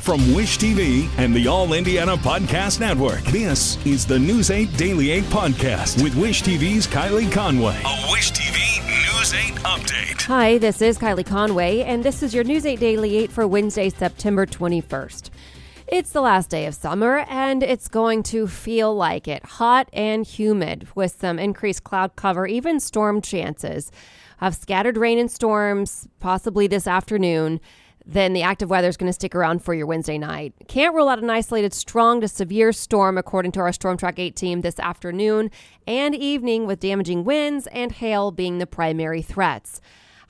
From Wish TV and the All Indiana Podcast Network, this is the News 8 Daily 8 Podcast with Wish TV's Kylie Conway. A Wish TV News 8 update. Hi, this is Kylie Conway, and this is your News 8 Daily 8 for Wednesday, September 21st. It's the last day of summer, and it's going to feel like it. Hot and humid with some increased cloud cover, even storm chances. Have scattered rain and storms, possibly this afternoon. Then the active weather is going to stick around for your Wednesday night. Can't rule out an isolated strong to severe storm, according to our Storm Track 8 team, this afternoon and evening, with damaging winds and hail being the primary threats.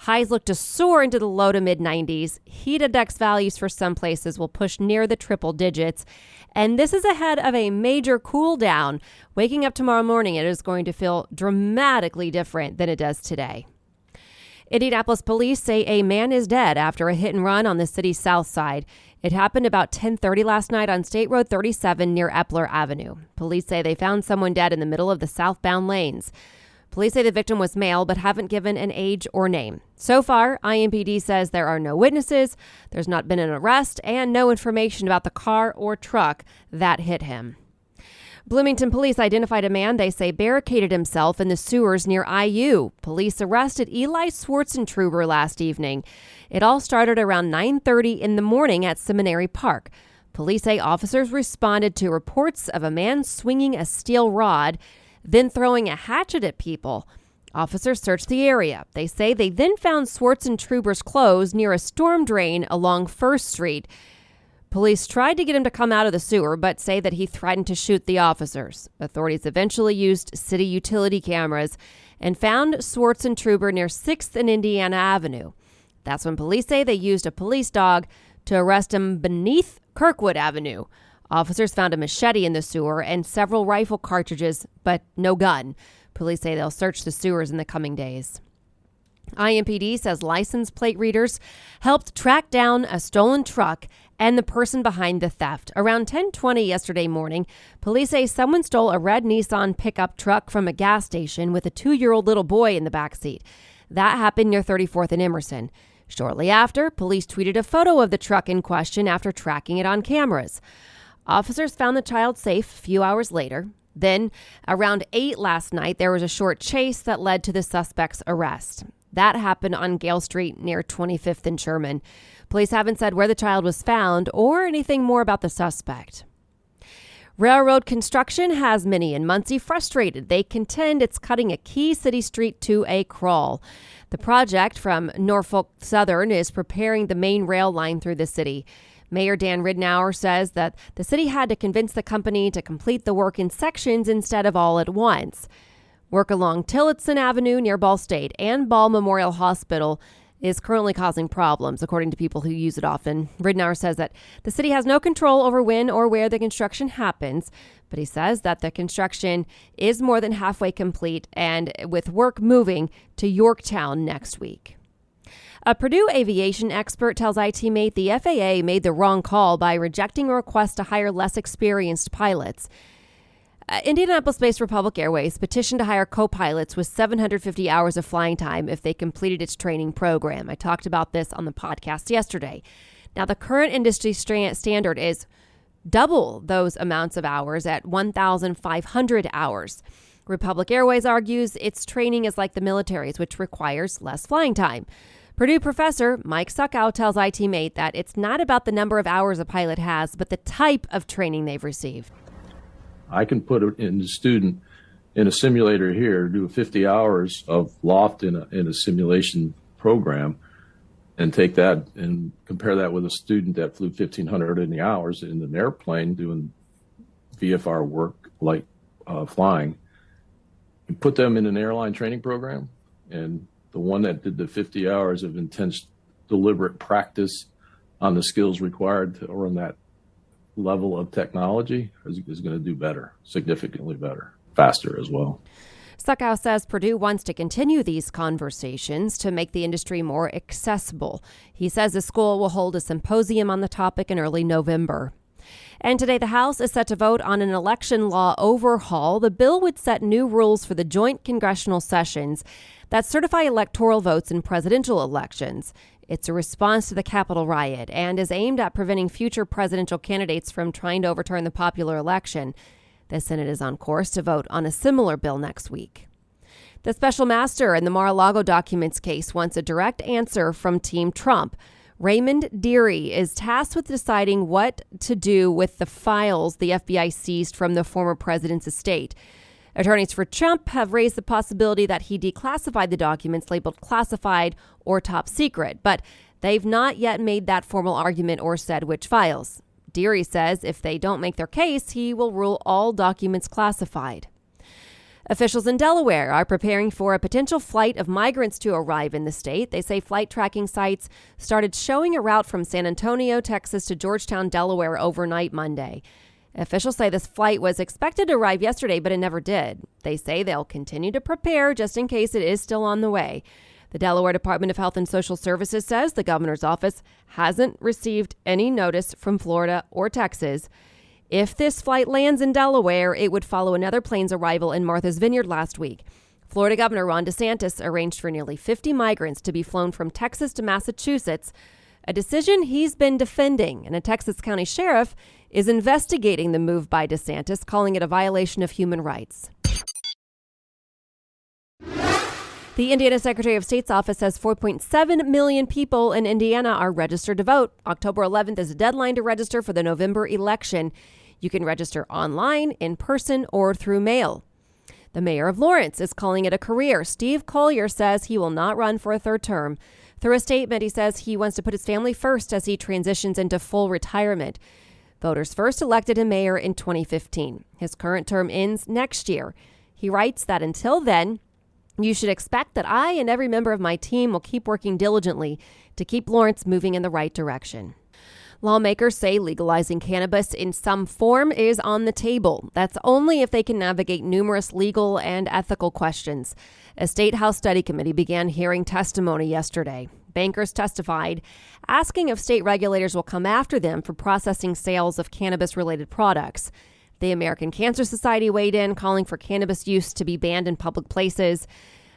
Highs look to soar into the low to mid-90s. Heat index values for some places will push near the triple digits. And this is ahead of a major cool down. Waking up tomorrow morning, it is going to feel dramatically different than it does today. Indianapolis police say a man is dead after a hit and run on the city's south side. It happened about 10:30 last night on State Road 37 near Epler Avenue. Police say they found someone dead in the middle of the southbound lanes. Police say the victim was male but haven't given an age or name. So far, IMPD says there are no witnesses, there's not been an arrest, and no information about the car or truck that hit him. Bloomington police identified a man they say barricaded himself in the sewers near IU. Police arrested Eli Schwartzentruber last evening. It all started around 9:30 in the morning at Seminary Park. Police say officers responded to reports of a man swinging a steel rod, then throwing a hatchet at people. Officers searched the area. They say they then found Schwartzentruber's clothes near a storm drain along First Street. Police tried to get him to come out of the sewer, but say that he threatened to shoot the officers. Authorities eventually used city utility cameras and found Schwartzentruber near 6th and Indiana Avenue. That's when police say they used a police dog to arrest him beneath Kirkwood Avenue. Officers found a machete in the sewer and several rifle cartridges, but no gun. Police say they'll search the sewers in the coming days. IMPD says license plate readers helped track down a stolen truck and the person behind the theft. Around 10:20 yesterday morning, police say someone stole a red Nissan pickup truck from a gas station with a 2-year-old little boy in the backseat. That happened near 34th and Emerson. Shortly after, police tweeted a photo of the truck in question after tracking it on cameras. Officers found the child safe a few hours later. Then, around 8 last night, there was a short chase that led to the suspect's arrest. That happened on Gale Street near 25th and Sherman. Police haven't said where the child was found or anything more about the suspect. Railroad construction has many in Muncie frustrated. They contend it's cutting a key city street to a crawl. The project from Norfolk Southern is preparing the main rail line through the city. Mayor Dan Ridenour says that the city had to convince the company to complete the work in sections instead of all at once. Work along Tillotson Avenue near Ball State and Ball Memorial Hospital is currently causing problems, according to people who use it often. Ridenour says that the city has no control over when or where the construction happens, but he says that the construction is more than halfway complete and with work moving to Yorktown next week. A Purdue aviation expert tells ITmate the FAA made the wrong call by rejecting a request to hire less experienced pilots. Indianapolis-based Republic Airways petitioned to hire co-pilots with 750 hours of flying time if they completed its training program. I talked about this on the podcast yesterday. Now, the current industry standard is double those amounts of hours at 1,500 hours. Republic Airways argues its training is like the military's, which requires less flying time. Purdue professor Mike Suckow tells ITmate that it's not about the number of hours a pilot has, but the type of training they've received. I can put a student in a simulator here, do 50 hours of loft in a simulation program, and take that and compare that with a student that flew 1,500 in the hours in an airplane doing VFR work like flying, and put them in an airline training program. And the one that did the 50 hours of intense, deliberate practice on the skills required to run that level of technology is going to do better, significantly better, faster as well. Suckow says Purdue wants to continue these conversations to make the industry more accessible. He says the school will hold a symposium on the topic in early November. And today the House is set to vote on an election law overhaul. The bill would set new rules for the joint congressional sessions that certify electoral votes in presidential elections. It's a response to the Capitol riot and is aimed at preventing future presidential candidates from trying to overturn the popular election. The Senate is on course to vote on a similar bill next week. The special master in the Mar-a-Lago documents case wants a direct answer from Team Trump. Raymond Deary is tasked with deciding what to do with the files the FBI seized from the former president's estate. Attorneys for Trump have raised the possibility that he declassified the documents labeled classified or top secret, but they've not yet made that formal argument or said which files. Deary says if they don't make their case, he will rule all documents classified. Officials in Delaware are preparing for a potential flight of migrants to arrive in the state. They say flight tracking sites started showing a route from San Antonio, Texas to Georgetown, Delaware overnight Monday. Officials say this flight was expected to arrive yesterday, but it never did. They say they'll continue to prepare just in case it is still on the way. The Delaware Department of Health and Social Services says the governor's office hasn't received any notice from Florida or Texas. If this flight lands in Delaware, it would follow another plane's arrival in Martha's Vineyard last week. Florida Governor Ron DeSantis arranged for nearly 50 migrants to be flown from Texas to Massachusetts, a decision he's been defending, and a Texas county sheriff is investigating the move by DeSantis, calling it a violation of human rights. The Indiana Secretary of State's office says 4.7 million people in Indiana are registered to vote. October 11th is a deadline to register for the November election. You can register online, in person, or through mail. The mayor of Lawrence is calling it a career. Steve Collier says he will not run for a third term. Through a statement, he says he wants to put his family first as he transitions into full retirement. Voters first elected him mayor in 2015. His current term ends next year. He writes that until then, you should expect that I and every member of my team will keep working diligently to keep Lawrence moving in the right direction. Lawmakers say legalizing cannabis in some form is on the table. That's only if they can navigate numerous legal and ethical questions. A State House Study Committee began hearing testimony yesterday. Bankers testified, asking if state regulators will come after them for processing sales of cannabis-related products. The American Cancer Society weighed in, calling for cannabis use to be banned in public places.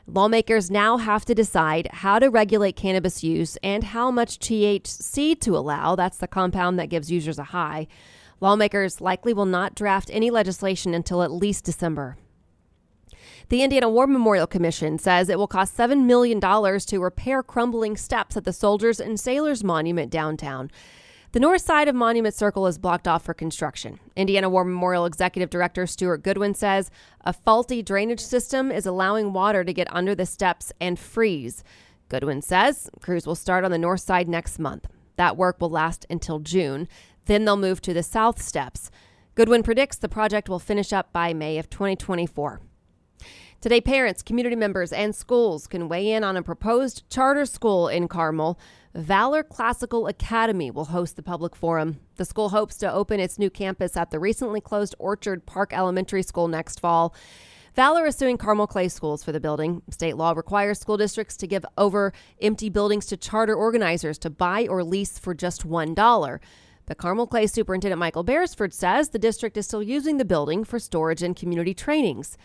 Lawmakers now have to decide how to regulate cannabis use and how much THC to allow. That's the compound that gives users a high. Lawmakers likely will not draft any legislation until at least December. The Indiana War Memorial Commission says it will cost $7 million to repair crumbling steps at the Soldiers and Sailors Monument downtown. The north side of Monument Circle is blocked off for construction. Indiana War Memorial Executive Director Stuart Goodwin says a faulty drainage system is allowing water to get under the steps and freeze. Goodwin says crews will start on the north side next month. That work will last until June. Then they'll move to the south steps. Goodwin predicts the project will finish up by May of 2024. Today, parents, community members, and schools can weigh in on a proposed charter school in Carmel. Valor Classical Academy will host the public forum. The school hopes to open its new campus at the recently closed Orchard Park Elementary School next fall. Valor is suing Carmel Clay Schools for the building. State law requires school districts to give over empty buildings to charter organizers to buy or lease for just $1. But Carmel Clay Superintendent Michael Beresford says the district is still using the building for storage and community trainings.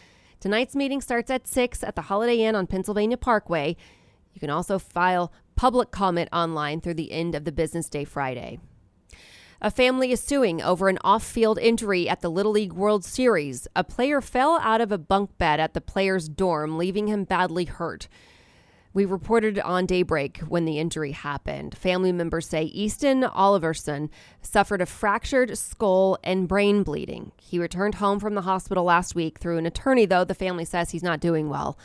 Tonight's meeting starts at 6 at the Holiday Inn on Pennsylvania Parkway. You can also file public comment online through the end of the business day Friday. A family is suing over an off-field injury at the Little League World Series. A player fell out of a bunk bed at the player's dorm, leaving him badly hurt. We reported on Daybreak when the injury happened. Family members say Easton Oliverson suffered a fractured skull and brain bleeding. He returned home from the hospital last week through an attorney, though the family says he's not doing well.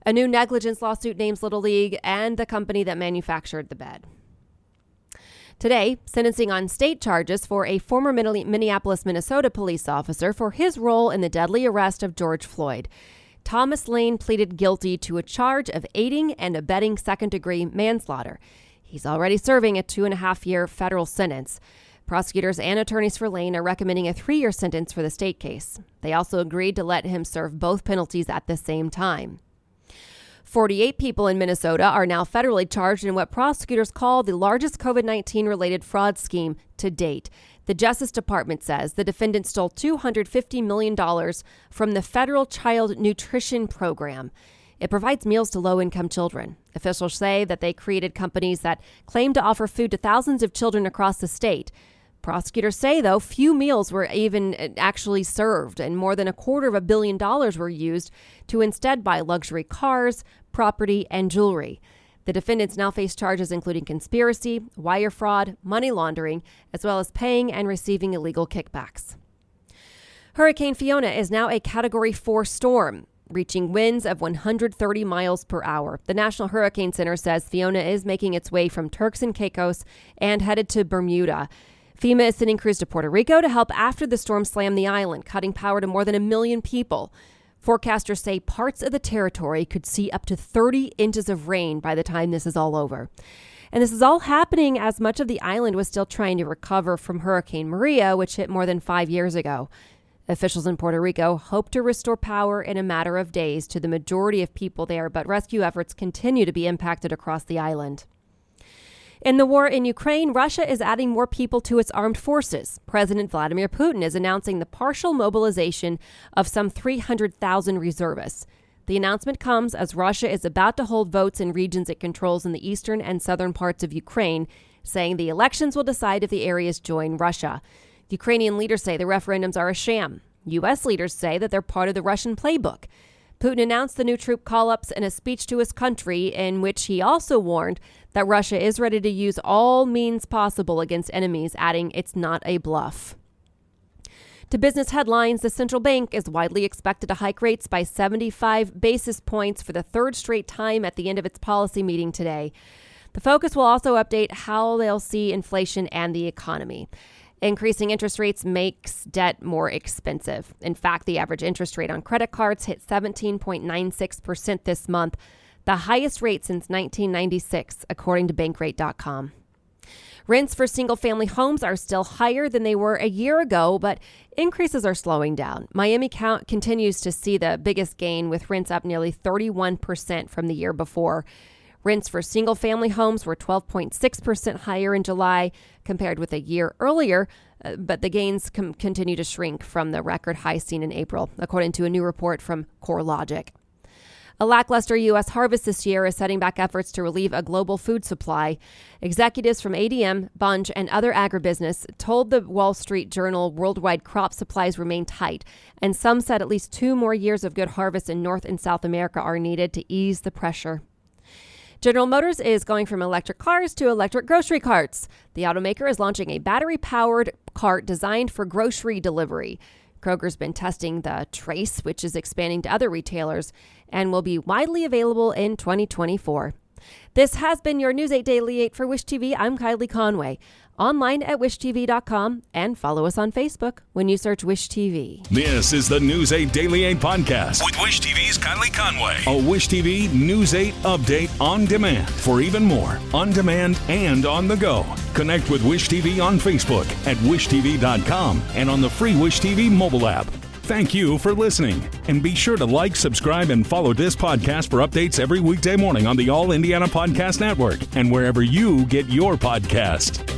A new negligence lawsuit names Little League and the company that manufactured the bed. Today, sentencing on state charges for a former Minneapolis, Minnesota police officer for his role in the deadly arrest of George Floyd. Thomas Lane pleaded guilty to a charge of aiding and abetting second-degree manslaughter. He's already serving a 2.5-year federal sentence. Prosecutors and attorneys for Lane are recommending a 3-year sentence for the state case. They also agreed to let him serve both penalties at the same time. 48 people in Minnesota are now federally charged in what prosecutors call the largest COVID-19 related fraud scheme to date. The Justice Department says the defendant stole $250 million from the federal child nutrition program. It provides meals to low-income children. Officials say that they created companies that claim to offer food to thousands of children across the state. Prosecutors say, though, few meals were even actually served, and more than $250 million were used to instead buy luxury cars, property, and jewelry. The defendants now face charges including conspiracy, wire fraud, money laundering, as well as paying and receiving illegal kickbacks. Hurricane Fiona is now a Category 4 storm, reaching winds of 130 miles per hour. The National Hurricane Center says Fiona is making its way from Turks and Caicos and headed to Bermuda. FEMA is sending crews to Puerto Rico to help after the storm slammed the island, cutting power to more than 1 million people. Forecasters say parts of the territory could see up to 30 inches of rain by the time this is all over. And this is all happening as much of the island was still trying to recover from Hurricane Maria, which hit more than 5 years ago. Officials in Puerto Rico hope to restore power in a matter of days to the majority of people there, but rescue efforts continue to be impacted across the island. In the war in Ukraine, Russia is adding more people to its armed forces. President Vladimir Putin is announcing the partial mobilization of some 300,000 reservists. The announcement comes as Russia is about to hold votes in regions it controls in the eastern and southern parts of Ukraine, saying the elections will decide if the areas join Russia. Ukrainian leaders say the referendums are a sham. U.S. leaders say that they're part of the Russian playbook. Putin announced the new troop call-ups in a speech to his country in which he also warned that Russia is ready to use all means possible against enemies, adding it's not a bluff. To business headlines, the central bank is widely expected to hike rates by 75 basis points for the third straight time at the end of its policy meeting today. The focus will also update how they'll see inflation and the economy. Increasing interest rates makes debt more expensive. In fact, the average interest rate on credit cards hit 17.96% this month, the highest rate since 1996, according to Bankrate.com. Rents for single-family homes are still higher than they were a year ago, but increases are slowing down. Miami continues to see the biggest gain, with rents up nearly 31% from the year before. Rents for single-family homes were 12.6% higher in July compared with a year earlier, but the gains continue to shrink from the record high seen in April, according to a new report from CoreLogic. A lackluster U.S. harvest this year is setting back efforts to relieve a global food supply. Executives from ADM, Bunge, and other agribusiness told the Wall Street Journal worldwide crop supplies remain tight, and some said at least 2 more years of good harvests in North and South America are needed to ease the pressure. General Motors is going from electric cars to electric grocery carts. The automaker is launching a battery-powered cart designed for grocery delivery. Kroger's been testing the Trace, which is expanding to other retailers, and will be widely available in 2024. This has been your News 8 Daily 8 for Wish TV. I'm Kylie Conway. Online at wishtv.com and follow us on Facebook when you search Wish TV. This is the News 8 Daily 8 podcast with Wish TV's Kylie Conway. A Wish TV News 8 update on demand for even more on demand and on the go. Connect with Wish TV on Facebook at wishtv.com and on the free Wish TV mobile app. Thank you for listening, and be sure to like, subscribe, and follow this podcast for updates every weekday morning on the All Indiana Podcast Network and wherever you get your podcast.